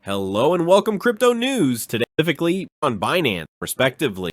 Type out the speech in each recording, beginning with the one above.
Hello and welcome Crypto News, today specifically on Binance, respectively.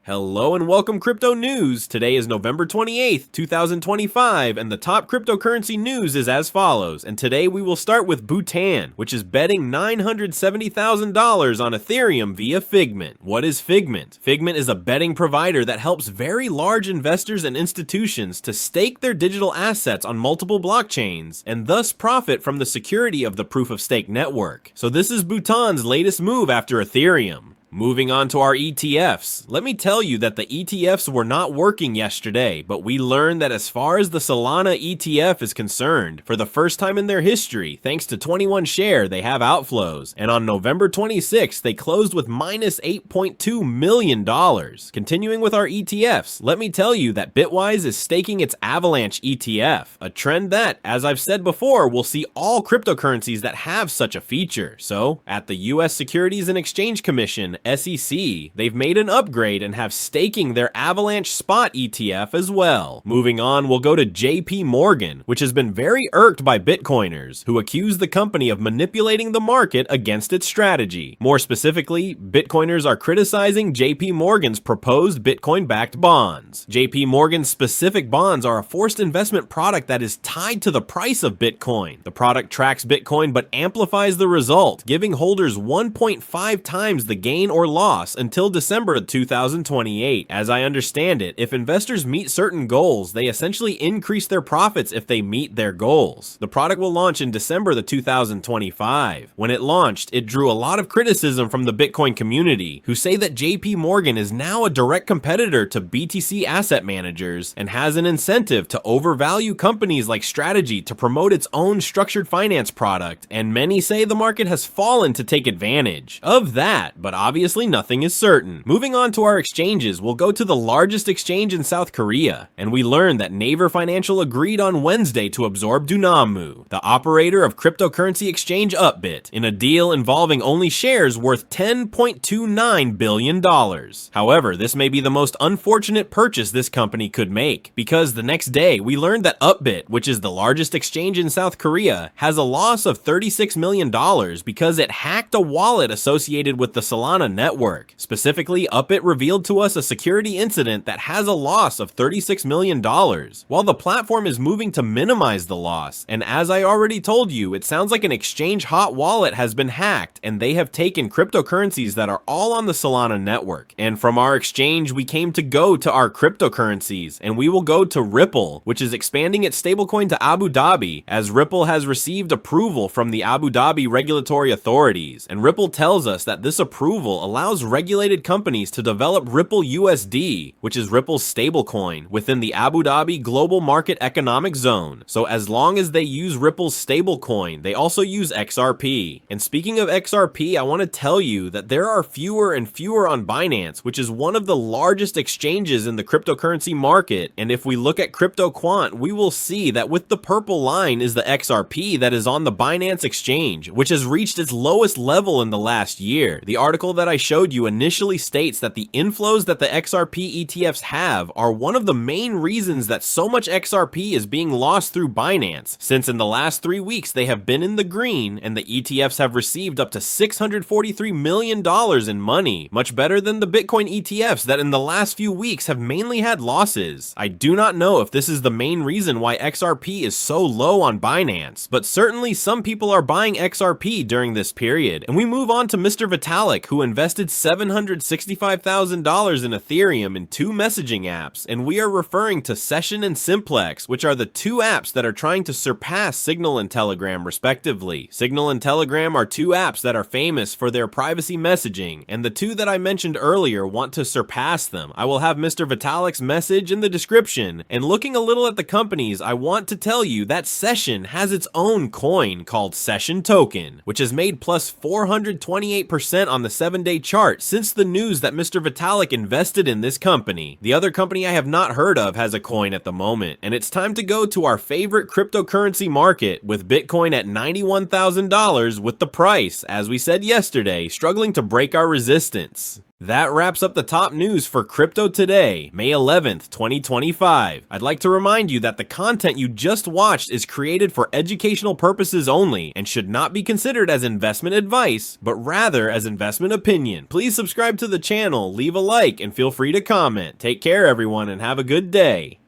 Hello and welcome Crypto News. Today is November 28th, 2025, and the top cryptocurrency news is as follows. And today we will start with Bhutan, which is betting $970,000 on Ethereum via Figment. What is Figment? Figment is a betting provider that helps very large investors and institutions to stake their digital assets on multiple blockchains and thus profit from the security of the proof-of-stake network. So this is Bhutan's latest move after Ethereum. Moving on to our ETFs. Let me tell you that the ETFs were not working yesterday, but we learned that as far as the Solana ETF is concerned, for the first time in their history, thanks to 21 Share, they have outflows. And on November 26th, they closed with minus $8.2 million. Continuing with our ETFs, let me tell you that Bitwise is staking its Avalanche ETF, a trend that, as I've said before, will see all cryptocurrencies that have such a feature. So, at the US Securities and Exchange Commission, SEC, they've made an upgrade and have staking their Avalanche Spot ETF as well. Moving on, we'll go to JPMorgan, which has been very irked by Bitcoiners, who accuse the company of manipulating the market against its strategy. More specifically, Bitcoiners are criticizing JPMorgan's proposed Bitcoin-backed bonds. JPMorgan's specific bonds are a forced investment product that is tied to the price of Bitcoin. The product tracks Bitcoin but amplifies the result, giving holders 1.5 times the gain or loss until December of 2028. As I understand it, if investors meet certain goals, they essentially increase their profits if they meet their goals. The product will launch in December of 2025. When it launched, it drew a lot of criticism from the Bitcoin community, who say that JP Morgan is now a direct competitor to BTC asset managers and has an incentive to overvalue companies like Strategy to promote its own structured finance product, and many say the market has fallen to take advantage of that, but obviously nothing is certain. Moving on to our exchanges, we'll go to the largest exchange in South Korea, and we learned that Naver Financial agreed on Wednesday to absorb Dunamu, the operator of cryptocurrency exchange Upbit, in a deal involving only shares worth $10.29 billion. However, this may be the most unfortunate purchase this company could make, because the next day we learned that Upbit, which is the largest exchange in South Korea, has a loss of $36 million because it hacked a wallet associated with the Solana network. Specifically, Upbit revealed to us a security incident that has a loss of $36 million, while the platform is moving to minimize the loss. And as I already told you, it sounds like an exchange hot wallet has been hacked, and they have taken cryptocurrencies that are all on the Solana network. And from our exchange, we came to go to our cryptocurrencies, and we will go to Ripple, which is expanding its stablecoin to Abu Dhabi, as Ripple has received approval from the Abu Dhabi regulatory authorities. And Ripple tells us that this approval allows regulated companies to develop Ripple USD, which is Ripple's stablecoin, within the Abu Dhabi Global Market Economic Zone. So as long as they use Ripple's stablecoin, they also use XRP. And speaking of XRP, I want to tell you that there are fewer and fewer on Binance, which is one of the largest exchanges in the cryptocurrency market. And if we look at CryptoQuant, we will see that with the purple line is the XRP that is on the Binance exchange, which has reached its lowest level in the last year. The article that I showed you initially states that the inflows that the XRP ETFs have are one of the main reasons that so much XRP is being lost through Binance, since in the last 3 weeks they have been in the green and the ETFs have received up to $643 million in money, much better than the Bitcoin ETFs that in the last few weeks have mainly had losses. I do not know if this is the main reason why XRP is so low on Binance, but certainly some people are buying XRP during this period. And we move on to Mr. Vitalik, who invested $765,000 in Ethereum in 2 messaging apps, and we are referring to Session and Simplex, which are the 2 apps that are trying to surpass Signal and Telegram respectively. Signal and Telegram are 2 apps that are famous for their privacy messaging, and the 2 that I mentioned earlier want to surpass them. I will have Mr. Vitalik's message in the description, and looking a little at the companies, I want to tell you that Session has its own coin called Session Token, which has made plus 428% on the 7-day chart since the news that Mr. Vitalik invested in this company. The other company I have not heard of has a coin at the moment, and it's time to go to our favorite cryptocurrency market, with Bitcoin at $91,000 with the price, as we said yesterday, struggling to break our resistance. That wraps up the top news for crypto today, May 11th, 2025. I'd like to remind you that the content you just watched is created for educational purposes only and should not be considered as investment advice, but rather as investment opinion. Please subscribe to the channel, leave a like, and feel free to comment. Take care everyone and have a good day.